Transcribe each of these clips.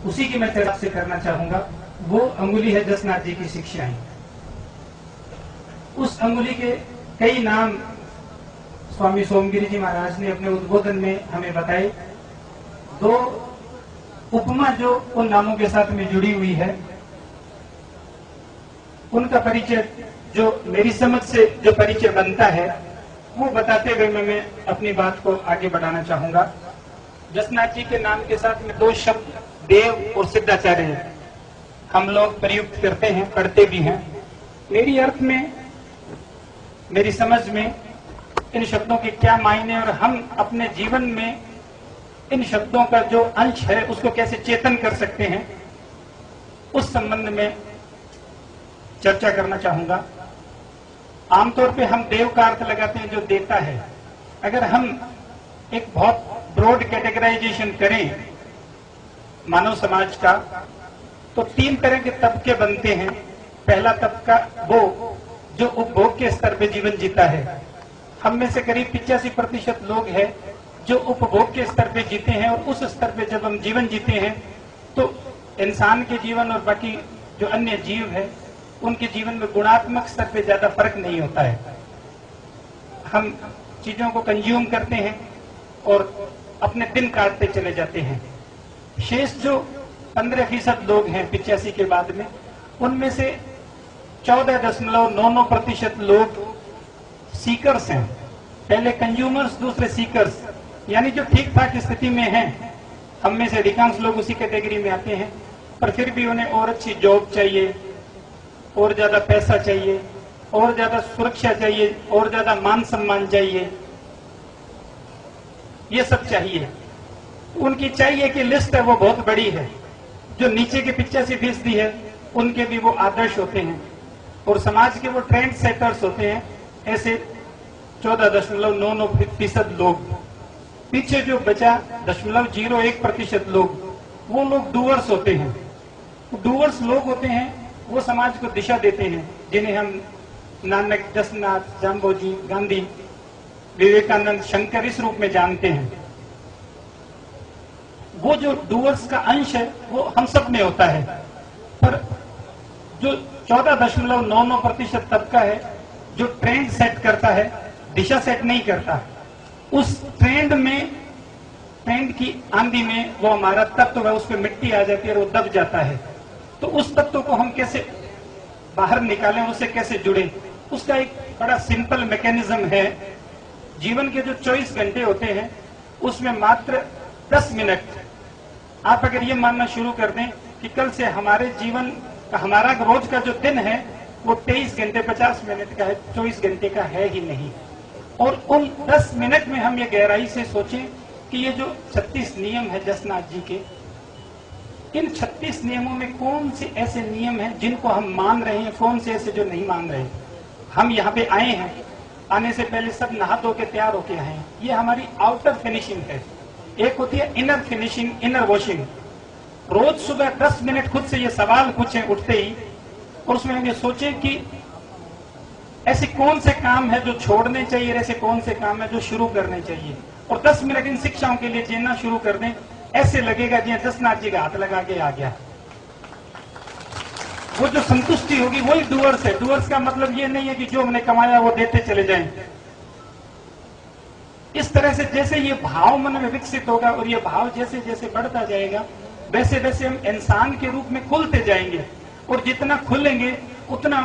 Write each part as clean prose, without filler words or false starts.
उसी की मैं चर्चा से करना चाहूंगा। वो अंगुली है जसनाथ जी की शिक्षाएं। उस अंगुली के कई नाम स्वामी सोमगिरी जी महाराज ने अपने उद्बोधन में हमें बताए। दो उपमा जो उन नामों के साथ में जुड़ी हुई है, उनका परिचय जो मेरी समझ से जो परिचय बनता है वो बताते हुए मैं अपनी बात को आगे बढ़ाना चाहूंगा। जसनाथ जी के नाम के साथ में दो शब्द देव और सिद्धाचार्य हम लोग प्रयुक्त करते हैं, पढ़ते भी हैं। मेरी अर्थ में, मेरी समझ में इन शब्दों के क्या मायने और हम अपने जीवन में इन शब्दों का जो अंश है उसको कैसे चेतन कर सकते हैं, उस संबंध में चर्चा करना चाहूंगा। आमतौर पे हम देव का अर्थ लगाते हैं जो देता है। अगर हम एक बहुत ब्रॉड कैटेगराइजेशन करें मानव समाज का, तो तीन तरह के तबके बनते हैं। पहला तबका वो जो उपभोग के स्तर पे जीवन जीता है। हम में से करीब 85% लोग हैं जो उपभोग के स्तर पे जीते हैं, और उस स्तर पे जब हम जीवन जीते हैं तो इंसान के जीवन और बाकी जो अन्य जीव है उनके जीवन में गुणात्मक स्तर पे ज्यादा फर्क नहीं होता है। हम चीजों को कंज्यूम करते हैं और अपने दिन काटते चले जाते हैं। शेष जो 15% लोग हैं 85 के बाद में, उनमें से 14.99% लोग सीकर्स हैं। पहले कंज्यूमर्स, दूसरे सीकर्स, यानी जो ठीक ठाक स्थिति में हैं। हम में से अधिकांश लोग उसी कैटेगरी में आते हैं, पर फिर भी उन्हें और अच्छी जॉब चाहिए, और ज्यादा पैसा चाहिए, और ज्यादा सुरक्षा चाहिए, और ज्यादा मान सम्मान चाहिए, ये सब चाहिए। उनकी चाहिए की लिस्ट है वो बहुत बड़ी है। जो नीचे के 85% है उनके भी वो आदर्श होते हैं और समाज के वो ट्रेंड सेटर्स होते हैं। ऐसे 14.99% लोग, पीछे जो बचा 0.01% लोग, वो लोग डूअर्स होते हैं। डूअर्स लोग होते हैं वो समाज को दिशा देते हैं, जिन्हें हम नानक, जसनाथ, जाम्बोजी, गांधी, विवेकानंद, शंकर इस रूप में जानते हैं। वो जो डूअर्स का अंश है वो हम सब में होता है, पर जो 14.99% तबका है जो ट्रेंड सेट करता है, दिशा सेट नहीं करता, उस ट्रेंड में, ट्रेंड की आंधी में वो हमारा तत्व है, उस पर मिट्टी आ जाती है और वो दब जाता है। तो उस तत्व को हम कैसे बाहर निकालें, उससे कैसे जुड़े, उसका एक बड़ा सिंपल मैकेनिज्म है। जीवन के जो 24 घंटे होते हैं उसमें मात्र 10 मिनट आप अगर ये मानना शुरू कर दें कि कल से हमारे जीवन का, हमारा रोज का जो दिन है वो 23 घंटे 50 मिनट का है, 24 घंटे का है ही नहीं। और उन 10 मिनट में हम ये गहराई से सोचें कि ये जो 36 नियम है जसनाथ जी के, इन 36 नियमों में कौन से ऐसे नियम हैं जिनको हम मान रहे हैं, कौन से ऐसे जो नहीं मान रहे हैं। हम यहाँ पे आए हैं, आने से पहले सब नहा धो के तैयार होके आए हैं। ये हमारी आउटर फिनिशिंग है। एक होती है इनर फिनिशिंग, इनर वॉशिंग। रोज सुबह 10 मिनट खुद से ये सवाल पूछें उठते ही, और उसमें हम ये सोचें कि ऐसे कौन से काम है जो छोड़ने चाहिए, ऐसे कौन से काम है जो शुरू करने चाहिए, और 10 मिनट इन शिक्षाओं के लिए जीना शुरू कर दें। ऐसे लगेगा जैसे जसनाथ जी का हाथ लगा के आ गया। वो जो संतुष्टि होगी वही डूअर्स है। डूअर्स का मतलब ये नहीं है कि जो हमने कमाया वो देते चले जाएं। इस तरह से जैसे ये भाव मन में विकसित होगा और ये भाव जैसे जैसे बढ़ता जाएगा, वैसे वैसे हम इंसान के रूप में खुलते जाएंगे, और जितना खुलेंगे उतना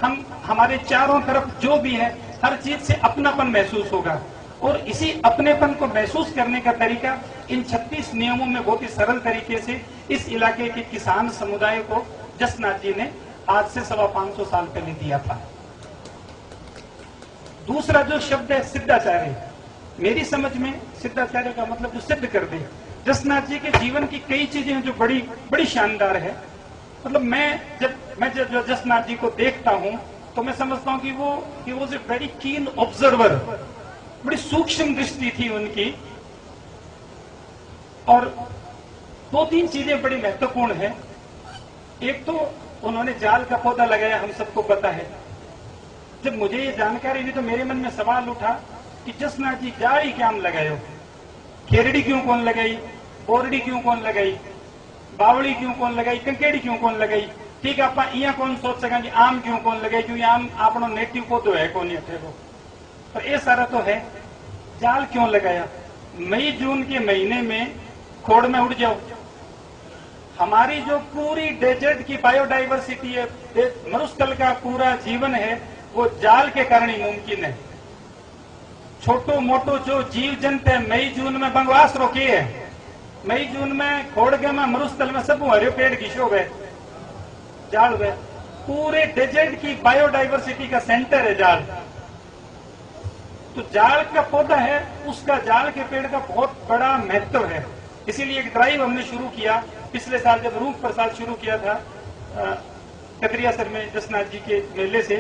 हम हमारे चारों तरफ जो भी है हर चीज से अपनापन महसूस होगा। और इसी अपनेपन को महसूस करने का तरीका इन 36 नियमों में बहुत ही सरल तरीके से इस इलाके के किसान समुदाय को जसनाथ जी ने आज से 550 साल पहले दिया था। दूसरा जो शब्द है सिद्धाचार्य, मेरी समझ में सिद्धाचार्य का मतलब जो सिद्ध कर दे। जसनाथ जी के जीवन की कई चीजें हैं जो बड़ी बड़ी शानदार है। मतलब मैं जब जसनाथ जी को देखता हूं तो मैं समझता हूं कि वो he was a very keen observer. बड़ी सूक्ष्म दृष्टि थी उनकी। और 2-3 चीजें बड़ी महत्वपूर्ण है। एक तो उन्होंने जाल का पौधा लगाया, हम सबको पता है। जब मुझे ये जानकारी हुई तो मेरे मन में सवाल उठा कि जसनाथ जी जाल ही क्या लगाए हो, खेरड़ी क्यों कौन लगाई, बोरड़ी क्यों कौन लगाई, बावड़ी क्यों कौन लगाई, कंकेड़ी क्यों कौन लगाई, ठीक आप इं कौन सोच सका कि आम क्यों कौन लगाई, क्योंकि आम आपनो नेटिव पौधो है कौन अठे वो, पर ये सारा तो है। जाल क्यों लगाया, मई जून के महीने में खोड़ में उड़ जाओ। हमारी जो पूरी डेजर्ट की बायोडाइवर्सिटी है, मरुस्थल का पूरा जीवन है, वो जाल के कारण ही मुमकिन है। छोटो मोटो जो जीव जंतु है मई जून में बंगवास रोकी है, मई जून में खोड़गे में मरुस्थल में सब हरे पेड़ घिसो गए, जाल गए। पूरे डेजर्ट की बायोडाइवर्सिटी का सेंटर है जाल। तो जाल का पौधा है, उसका जाल के पेड़ का बहुत बड़ा महत्व है। इसीलिए एक ड्राइव हमने शुरू किया पिछले साल, जब रूप प्रसाद शुरू किया था कतरियासर में जसनाथ जी के मेले से,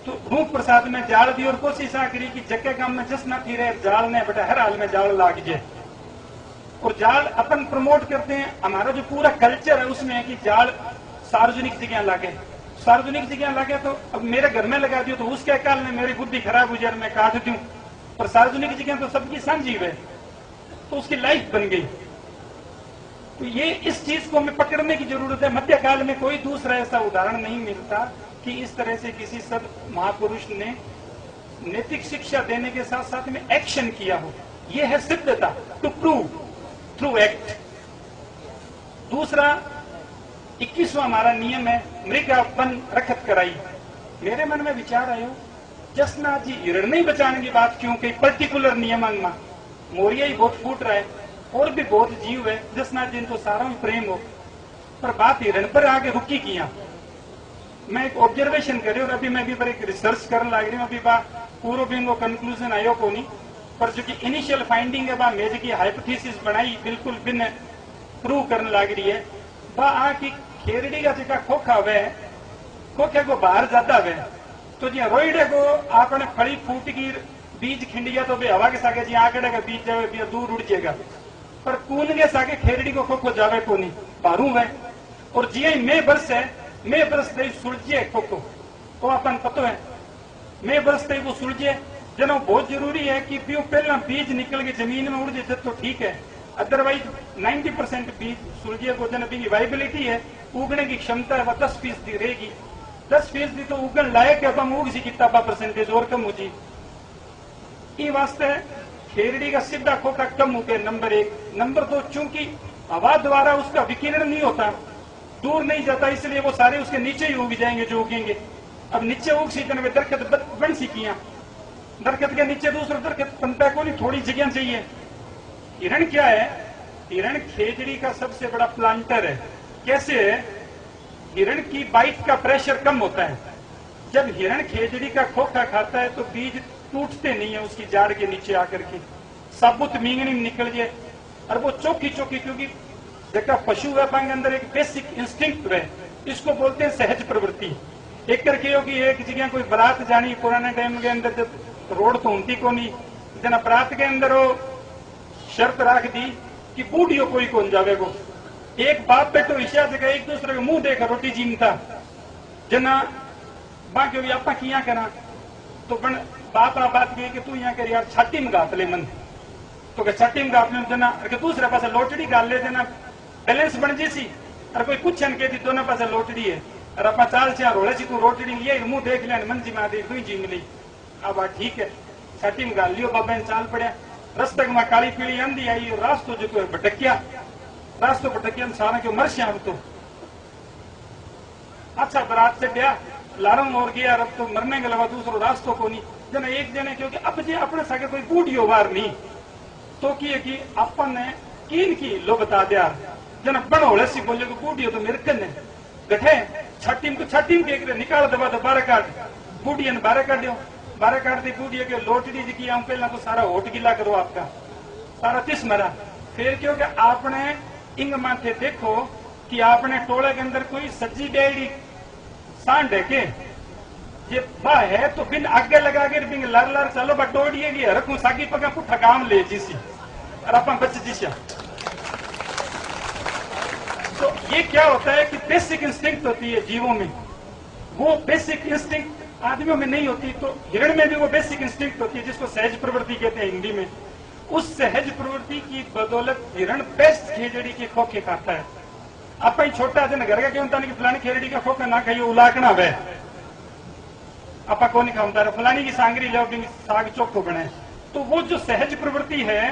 तो रूप प्रसाद में जाल दी और कोशिश आ करी कि जगह काम में जसनाथ ही रहे, जाल ने बेटा हर हाल में जाल लाग जाए। और जाल अपन प्रमोट करते हैं, हमारा जो पूरा कल्चर है उसमें है कि जाल सार्वजनिक जगह लागे, सार्वजनिक जगह लगे। तो अब मेरे घर में लगा दियो तो उसके काल में मेरी बुद्धि खराब हो जाए, मैं काट दूं, पर सार्वजनिक जगह तो सबकी साझी है, तो उसकी लाइफ बन गई। तो ये इस चीज को हमें पकड़ने की जरूरत है। मध्यकाल में कोई दूसरा ऐसा उदाहरण नहीं मिलता कि इस तरह से किसी सब महापुरुष ने नैतिक शिक्षा देने के साथ साथ में एक्शन किया हो। यह है सिद्धता, टू प्रूव थ्रू एक्ट। दूसरा 21वां हमारा नियम है, मृगापन रखत कराई। मेरे मन में विचार आयो, जसनाथ जी हिरण नहीं बचाने की बात क्यों कही पर्टिकुलर नियमन में, मोरिया ही बहुत फूट रहा है, और भी बहुत जीव है, जसनाथ जी तो सारा में प्रेम हो, पर बात हिरण पर आगे रुकी किया। मैं एक ऑब्जर्वेशन करी और अभी मैं भी पर एक रिसर्च करने लग रही हूँ, अभी बा पूर्व भी कंक्लूजन आयो को नहीं, पर जो कि इनिशियल फाइंडिंग है बा मेज की हाइपोथेसिस बनाई बिल्कुल बिन प्रूव करने लग रही है। बा आ की खेरड़ी का जो खोखा वे, खोखे को बाहर जाता वे, तो जी रोईडे को आपने फड़ी फूट की बीज खिंड गया तो हवा के सागे जी आगड़े का बीज जावे दूर उड़ जाएगा, पर कून के सागे खेरड़ी को खोखो जावे को नहीं बारू वे। और जी मैं बरस है, मैं बरस दे सुलझे खोखो, वो अपन पतो है, मैं बरस दे वो सुलझे। जना बहुत जरूरी है कि पहला बीज निकल के जमीन में उड़ जाए तो ठीक है, अदरवाइज 90% बीज सुलझे को जन की वाइबिलिटी है, उगने की क्षमता है वह 10% रहेगी। 10% तो उगन लायक है, हम उग सी कितना परसेंटेज और कम हो जी। ये वास्ते खेरड़ी का सीधा खोखा कम हो गया, नंबर 1। नंबर 2, चूंकि हवा द्वारा उसका विकिरण नहीं होता, दूर नहीं जाता, इसलिए वो सारे उसके नीचे ही उग जाएंगे जो उगेंगे। अब नीचे उग सी जन दरख्त बन सी किया, दरख्त के नीचे दूसरा दरख्त बनता को नहीं, थोड़ी जगह चाहिए। हिरण क्या है, हिरण खेजड़ी का सबसे बड़ा प्लांटर है। कैसे है, हिरण की बाइट का प्रेशर कम होता है। जब हिरण खेजड़ी का खोखा खाता है तो बीज टूटते नहीं है उसकी जाड़ के नीचे आकर के, साबुत मींगनी में निकल जाए। और वो चौकी चौकी, क्योंकि जगह पशु है पाएंगे अंदर एक बेसिक इंस्टिंक्ट है, इसको बोलते हैं सहज प्रवृत्ति। एक करके होगी एक जगह कोई बारात जानी, पुराने टाइम के अंदर जब रोड तो होती को नहीं, जना बारात के अंदर वो शर्त रख दी कि बूढ़ियों कोई कौन जावे को, एक बाप बेटो ईशा जगह एक दूसरे को मुंह देखा रोटी जीमता जना बाकी भी आपा किया करा, तो बन बाप बात की कि तू यहाँ कर यार छाती में गात ले मन, तो छाती में गात ले जना दूसरे पास लोटड़ी गाल ले जना बैलेंस बन जैसी। और कोई कुछ के दी दोनों पास लोटड़ी है, और अपना चाल से रोले सी तू रोटड़ी लिए मुंह देख लिया मन जी मा दे तू जी मिली। अब बात ठीक है, छाती में गाल लियो, बाबा ने चाल पड़ा, रस्तक में काली पीली आंधी आई और रास्तो जो कोई भटकिया, रास्तो भटकिया सारा क्यों मरश्या। अब तो अच्छा बरात से गया लारम और गया, अब तो मरने के अलावा दूसरो रास्तो को नहीं जना एक जने, क्योंकि अब जे अपने सागे कोई बूढ़ियो बार नहीं तो कि अपन ने कीन की लो बता दिया जना बड़ होले सी बोले को बूढ़ियो तो मेरे कन गठे छाती में, तो छाती में के निकाल दबा तो बारह काट, बूढ़िया ने बारह काट दियो, बारह काट दी बूढ़िया के लोटड़ी जी की आऊं पहला तो सारा होट गिला करो आपका सारा तिस मरा। फिर क्योंकि आपने इंग माथे देखो कि आपने टोले के अंदर कोई सज्जी डेड़ी सांड है के ये बा है, तो बिन आगे लगा के बिन लर लर चलो बा टोड़िएगी रखू सागी पका पुठा काम ले जीसी और अपन बच जीसा। तो ये क्या होता है कि बेसिक इंस्टिंक्ट होती है जीवों में, वो बेसिक इंस्टिंक्ट आदमियों में नहीं होती। तो हिरण में भी वो बेसिक इंस्टिंक्ट होती है जिसको सहज प्रवृत्ति कहते हैं हिंदी में। उस सहज प्रवृत्ति की बदौलत हिरण बेस्ट खेजड़ी के खोखे खाता है। आप ही छोटा जन घर का क्यों होता नहीं फलानी खेरड़ी का खोखा ना खाइए उलाकना वे आपा को नहीं खाता फलानी की सांगरी लो साग चोखो बने। तो वो जो सहज प्रवृत्ति है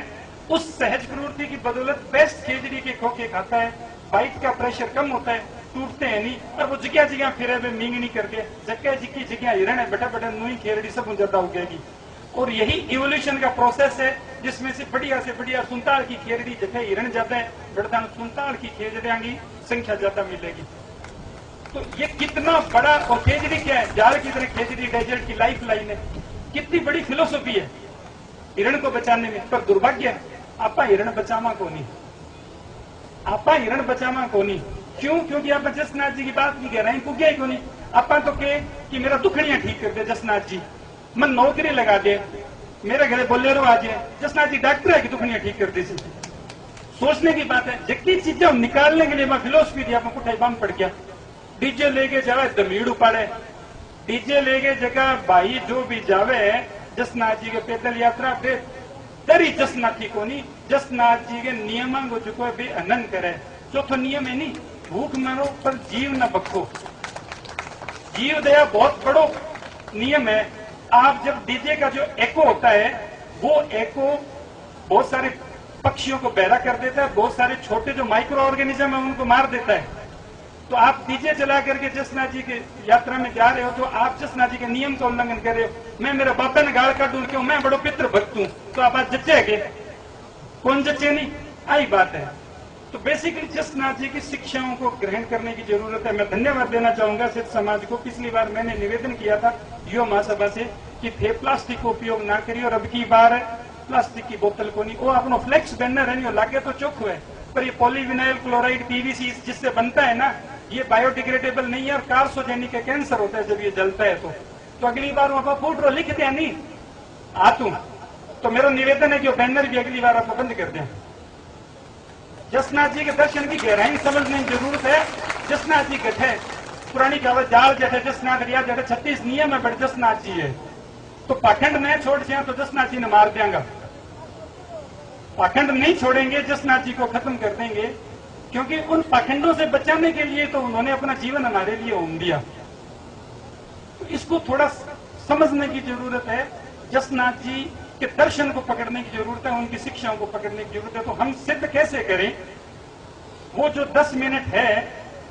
उस सहज प्रवृत्ति की बदौलत बेस्ट खेजड़ी के खोखे खाता है, बाइक का प्रेशर कम होता है, टूटते हैं नहीं, और वो जगह जगह फिर मींग नहीं करके जगह जिक्की जगह हिरण है बेटा बेटा नुई खेरड़ी सब ज्यादा उगेगी। और यही इवोल्यूशन का प्रोसेस है जिसमें से बढ़िया सुनताल की खेरड़ी जगह हिरण ज्यादा है बेटा सुनताल की खेजड़िया की संख्या ज्यादा मिलेगी। तो ये कितना बड़ा, और खेजड़ी क्या है, जाल की तरह खेजड़ी डेजर्ट की लाइफ लाइन है, कितनी बड़ी फिलोसफी है हिरण को बचाने में। पर दुर्भाग्य है आपा हिरण बचावा को नहीं, आपा हिरण बचावा को नहीं। क्यों? क्योंकि आप जसनाथ जी की बात भी कह रहे हैं पुगे क्यों नहीं। आपा तो कहे कि मेरा दुखड़ियां ठीक कर दे जसनाथ जी, मन नौकरी लगा दे, मेरे घरे बोलेरो आ जाए, जसनाथ जी डॉक्टर है कि दुखड़ियां ठीक कर दे। सोचने की बात है, जबकि चीजें निकालने के लिए मैं फिलोसफी दी आपको कुछ बम पड़ गया। डीजे लेके जावे दमीड़ उपाड़े, डीजे लेके जगह भाई जो भी जावे जसनाथ जी के पैदल यात्रा पे तरी जसनाथी को नहीं, जसनाथ जी के नियम को जो भी अनन करे। चौथो नियम है नहीं भूख मरो पर जीव न बखो, जीव दया बहुत बड़ो नियम है। आप जब डीजे का जो एको होता है वो एको बहुत सारे पक्षियों को बहरा कर देता है, बहुत सारे छोटे जो माइक्रो ऑर्गेनिज्म है उनको मार देता है। तो आप डीजे चला करके जसनाथ जी की यात्रा में जा रहे हो तो आप जसनाथ जी के नियम का उल्लंघन कर रहे हो। मैं मेरे बापा ने गाड़ काटू क्यों, मैं बड़ो पितृ भक्त हूं, तो आप आज जच्चे के कौन जच्चे नहीं, आई बात है। तो बेसिकली जसनाथ जी की शिक्षाओं को ग्रहण करने की जरूरत है। मैं धन्यवाद देना चाहूंगा सिद्ध समाज को। पिछली बार मैंने निवेदन किया था युवा महासभा से कि थे प्लास्टिक को उपयोग ना करिए, और अब की बार प्लास्टिक की बोतल को नहीं। वो अपनो फ्लेक्स बैनर है लागे तो चौक है, पर ये पॉलीविनाइल क्लोराइड पीवीसी जिससे बनता है ना, ये बायोडिग्रेडेबल नहीं है और कार्सोजेनिक है, कैंसर होता है जब ये जलता है। तो अगली बार वहां पर फूट रो लिख दिया नहीं आतू, तो मेरा निवेदन है कि बैनर भी अगली बार आपको बंद कर दें। जसनाथ जी के दर्शन की गहराई समझने की जरूरत है। जसनाथ जी गठे पुरानी कहावत जाल जठे जसनाथ रिया जठे 36 नियम है, बट जसनाथ जी है। तो पाखंड न छोड़ दिया तो जसनाथ जी ने मार देंगा, पाखंड नहीं छोड़ेंगे जसनाथ जी को खत्म कर देंगे, क्योंकि उन पाखंडों से बचाने के लिए तो उन्होंने अपना जीवन हमारे लिए उम दिया। तो इसको थोड़ा समझने की जरूरत है। जसनाथ जी के दर्शन को पकड़ने की जरूरत है, उनकी शिक्षाओं को पकड़ने की जरूरत है। तो हम सिद्ध कैसे करें? वो जो 10 मिनट है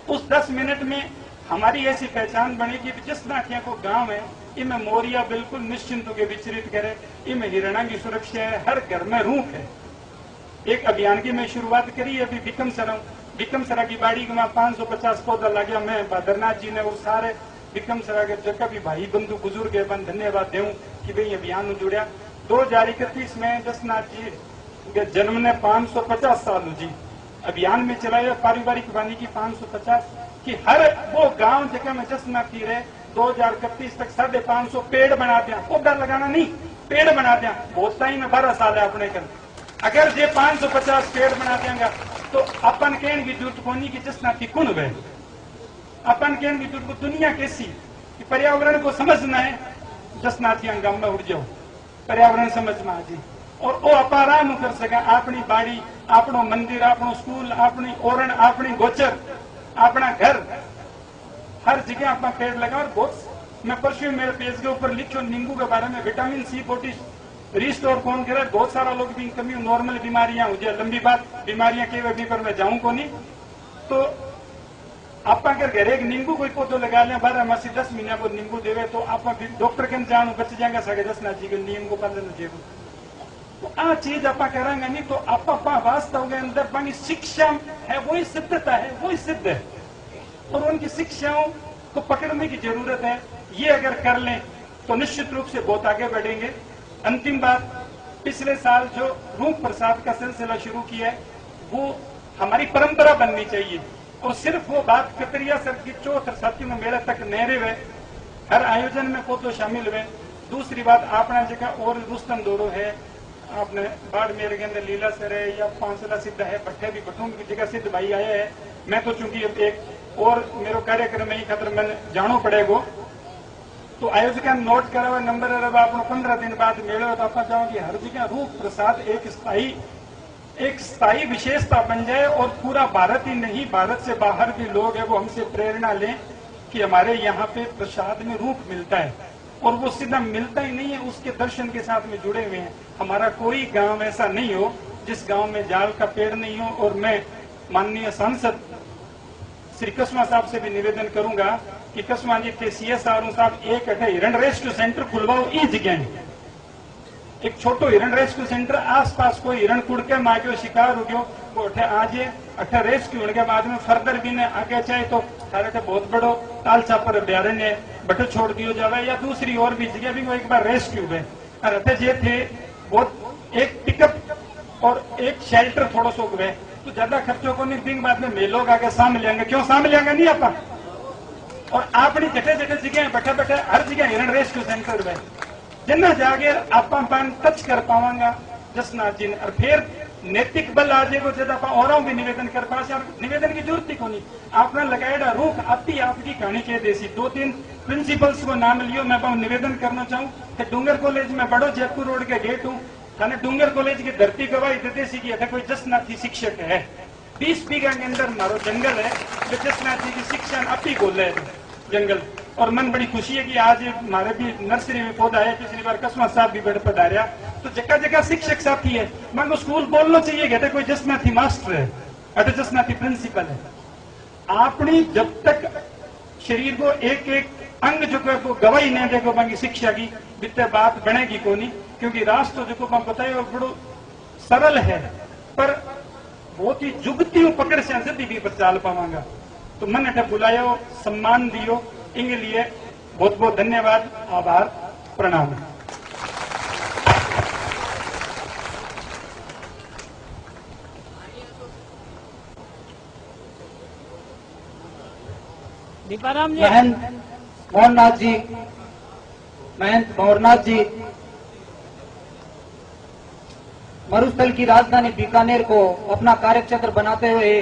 उस 10 मिनट में हमारी ऐसी पहचान बनेगी कि जसनाथिया को गांव है इनमें मोरिया बिल्कुल निश्चिंत होकर विचरित करे, इनमें हिरणा की सुरक्षा है, हर घर में रूख है। एक अभियान की मैं शुरुआत करी अभी विक्रम सरा की बाड़ी में 550 पौधा लगे। मैं बद्रनाथ जी ने वो सारे विक्रम सरा के जगह भी भाई बंधु बुजुर्ग है बन धन्यवाद दूं कि भाई अभियान में जुड़िया। 2031 में जसनाथ जी के जन्म ने 550 साल जी अभियान में चलाया पारिवारिक वानिकी 550 की हर वो गांव जगह में जसनाथ जी रहे 2031 तक 550 पेड़ बना दिया। पौधा लगाना नहीं, पेड़ बना दिया। बहुत टाइम में 12 साल है अपने कर, अगर ये 550 पेड़ बना देंगे तो अपन कहने की जरूरत कोनी की जसनाथ की कुण है। अपन कहने की जरूरत दुनिया कैसी कि पर्यावरण को समझना है, जसनाथ गांव में उड़ जाओ पर्यावरण समझ में आ जाए और वो आप आराम कर सके। अपनी बाड़ी, अपनो मंदिर, अपनो स्कूल, अपनी ओरण, अपनी गोचर, अपना घर, हर जगह अपना पेड़ लगा। और बहुत मैं परसों मेरे पेज के ऊपर लिखो नींबू के बारे में, विटामिन सी 40 रिस्टोर कौन करे। बहुत सारा लोग भी कमी नॉर्मल बीमारियां हो जाए, लंबी बात बीमारियां के वे भी पर मैं जाऊं को नहीं। तो आप अगर घर एक नींबू कोई पौधो लगा लें 12 मास 10 महीने को नींबू देवे तो आप डॉक्टर के जान बच जाएंगे सके जसनाथ जी के नियम को पालन हो। तो आ चीज आप करेंगे नहीं तो आप वास्तव के अंदर पानी शिक्षा है वही सिद्धता है, वही सिद्ध है और उनकी शिक्षाओं को पकड़ने की जरूरत है। ये अगर कर लें तो निश्चित रूप से बहुत आगे बढ़ेंगे। अंतिम बात, पिछले साल जो रूप प्रसाद का सिलसिला शुरू किया है वो हमारी परंपरा बननी चाहिए और सिर्फ वो बात कतरिया सर की चौथ साथी में मेरे तक नहरे हुए हर आयोजन में फोटो शामिल हुए। दूसरी बात अपना जगह और रुस्तम दौरो है, आपने बाड़मेर के अंदर लीला सर है या पांसला सिद्ध है, भट्टे भी भट्टों की जगह सिद्ध भाई आया है। मैं तो चूंकि एक और मेरे कार्यक्रम में ही खतर मैंने जानो पड़ेगा तो आयोजक नोट करा हुआ नंबर आप 15 दिन बाद मिले तो आप चाहो कि हर जगह रूप प्रसाद एक स्थायी एक स्थायी विशेषता बन जाए और पूरा भारत ही नहीं, भारत से बाहर भी लोग हैं वो हमसे प्रेरणा लें कि हमारे यहाँ पे प्रसाद में रूप मिलता है, और वो सीधा मिलता ही नहीं है, उसके दर्शन के साथ में जुड़े हुए हैं। हमारा कोई गांव ऐसा नहीं हो जिस गांव में जाल का पेड़ नहीं हो। और मैं माननीय सांसद श्री कस्मा साहब से भी निवेदन करूंगा कि कस्मा जी के CSR साहब एक अठे हिरण रेस्क्यू सेंटर खुलवाओ ई जगह, एक छोटो हिरण रेस्क्यू सेंटर, आसपास कोई हिरण कुड़ के माँ के शिकार हो गयो वो अठे आज अठे रेस्क्यू होने के बाद में फर्दर भी ने आगे चाहे तो सारे बहुत बड़ो ताल छापर अभ्यारण्य बटे छोड़ दियो जावे या दूसरी और भी जगह भी वो एक बार रेस्क्यू है। और अठे जे थे बहुत एक पिकअप और एक शेल्टर थोड़ा सो गए तो ज्यादा खर्चों को नहीं, दिन बाद में लोग आगे सामने लेंगे, क्यों सामने लेंगे नहीं आपा। और आपनी जटे जटे जगह बैठे बैठे हर जगह हिरण रेस्क्यू सेंटर में जिन्ना जागे आप टच कर पावांगा जसनाथ जी ने। और फिर नैतिक बल आ जाएगा जब आप और भी निवेदन कर पास, निवेदन की जरूरत ही को नहीं, आपने लगाया रूख आती आपकी कहानी के देसी 2-3 प्रिंसिपल्स को नाम लियो। मैं निवेदन करना चाहूँ कि डूंगर कॉलेज में बड़ो जयपुर रोड के गेट हूँ, थाने डूंगर कॉलेज की धरती गवाही देते सी की कोई जसनाथी शिक्षक है, 20 बीघा के अंदर मारो जंगल है, जो जसनाथी की शिक्षा आप ही बोले जंगल। और मन बड़ी खुशी है कि आज हमारे भी नर्सरी में पौधा है, पिछली बार कस्मा साहब भी बड़े पधारिया, तो जगह जगह शिक्षक साथी है। मन को स्कूल बोलना चाहिए कहते कोई जसनाथी मास्टर है, अटे जसनाथी प्रिंसिपल है। आपने जब तक शरीर को एक एक अंग जो को गवाही नहीं देखो बाकी शिक्षा की बिते बात बनेगी को नहीं, क्योंकि राष्ट्र जो को बताए बड़ो सरल है पर बहुत ही जुगती पकड़ से जल्दी भी पर चाल पावांगा। तो मन अठे बुलायो, सम्मान दियो, इनके लिए बहुत बहुत धन्यवाद, आभार, प्रणाम। दीपाराम जी, महंत मोहननाथ जी, महंत भंवरनाथ जी, मरुस्थल की राजधानी बीकानेर को अपना कार्यक्षेत्र बनाते हुए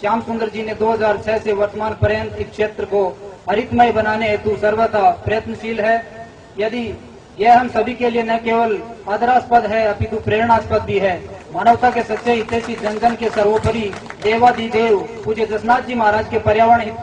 श्याम सुंदर जी ने 2006 से वर्तमान पर्यंत इस क्षेत्र को हरितमय बनाने हेतु सर्वथा प्रयत्नशील है। यदि यह हम सभी के लिए न केवल आदरास्पद है अपितु प्रेरणास्पद भी है। मानवता के सच्चे हितैषी जन जन के सर्वोपरि देवाधिदेव पूज्य जसनाथ जी महाराज के पर्यावरण हित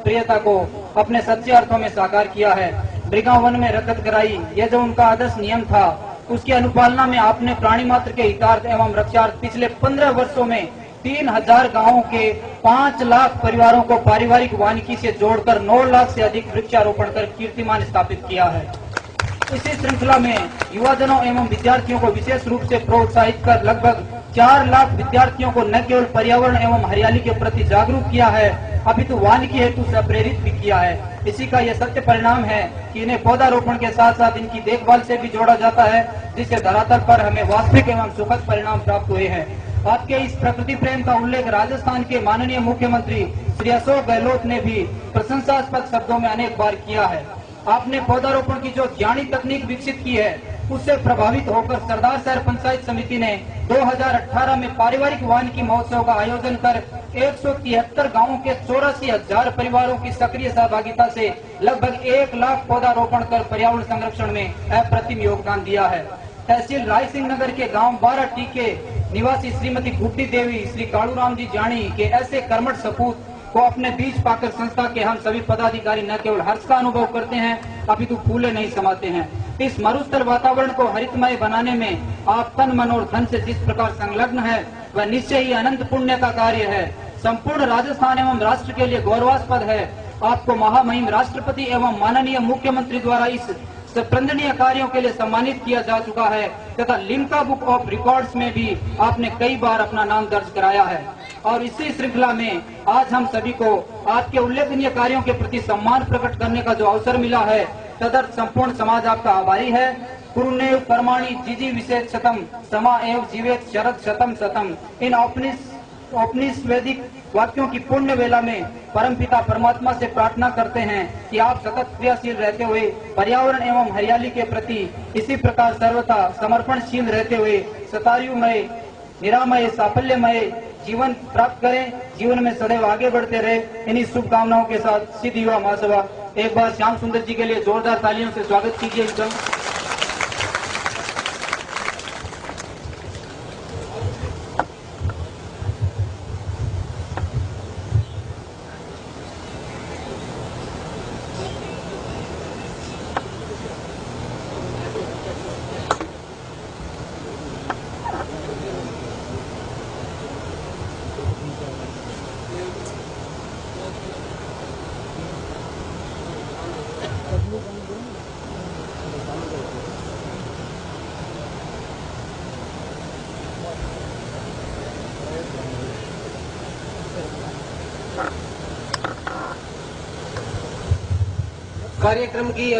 प्रियता को अपने सच्चे अर्थों में साकार किया है। मृगांवन वन में रखत कराई, यह जो उनका आदर्श नियम था, उसकी अनुपालना में आपने प्राणी मात्र के हितार्थ एवं रक्षार्थ पिछले 15 वर्षों में 3000 गांवों के 5 लाख परिवारों को पारिवारिक वानिकी से जोड़कर 9 लाख से अधिक वृक्षारोपण कर कीर्तिमान स्थापित किया है। इसी श्रृंखला में युवाजनों एवं विद्यार्थियों को विशेष रूप से प्रोत्साहित कर लगभग 4 लाख विद्यार्थियों को न केवल पर्यावरण एवं हरियाली के प्रति जागरूक किया है अपितु वानिकी हेतु से प्रेरित भी किया है। इसी का यह सत्य परिणाम है कि इन्हें पौधारोपण के साथ साथ इनकी देखभाल से भी जोड़ा जाता है, जिससे धरातल पर हमें वास्तविक एवं सुखद परिणाम प्राप्त हुए हैं। आपके इस प्रकृति प्रेम का उल्लेख राजस्थान के माननीय मुख्यमंत्री श्री अशोक गहलोत ने भी प्रशंसास्पद शब्दों में अनेक बार किया है। आपने पौधारोपण की जो ज्ञानी तकनीक विकसित की है उससे प्रभावित होकर सरदार शहर पंचायत समिति ने 2018 में पारिवारिक वानिकी महोत्सव का आयोजन कर 173 गांवों के 84,000 परिवारों की सक्रिय सहभागिता से लगभग 1 लाख पौधारोपण कर पर्यावरण संरक्षण में अप्रतिम योगदान दिया है। तहसील राय सिंह नगर के गांव 12 टीके निवासी श्रीमती गुड्डी देवी, श्री कालूराम जी जानी के ऐसे कर्मठ सपूत को अपने बीच पाकर संस्था के हम सभी पदाधिकारी न केवल हर्ष का अनुभव करते हैं अपितु फूले नहीं समाते हैं। इस मरुस्थल वातावरण को हरितमय बनाने में आप तन मन और धन से जिस प्रकार संलग्न है वह निश्चय ही अनंत पुण्य का कार्य है। संपूर्ण राजस्थान एवं राष्ट्र के लिए गौरवास्पद है। आपको महामहिम राष्ट्रपति एवं माननीय मुख्यमंत्री द्वारा इस प्रशंसनीय कार्यों के लिए सम्मानित किया जा चुका है तथा लिम्का बुक ऑफ रिकॉर्ड्स में भी आपने कई बार अपना नाम दर्ज कराया है। और इसी श्रृंखला में आज हम सभी को आपके उल्लेखनीय कार्यों के प्रति सम्मान प्रकट करने का जो अवसर मिला है तदर्थ संपूर्ण समाज आपका आभारी है। कुरुनेव कर्माणि जिजी विशेष शतम समा एव जीवेत शरद शतम शतम। इन औपनिषदिक वाक्यों की पुण्य वेला में परमपिता परमात्मा से प्रार्थना करते हैं कि आप सतत क्रियाशील रहते हुए पर्यावरण एवं हरियाली के प्रति इसी प्रकार सर्वथा समर्पणशील रहते हुए सतायुमय निरामय साफल्यमय जीवन प्राप्त करें, जीवन में सदैव आगे बढ़ते रहे। इन्हीं शुभकामनाओं के साथ सिद्ध युवा महासभा एक बार श्याम सुंदर जी के लिए जोरदार तालियों से स्वागत कीजिए। एकदम कार्यक्रम की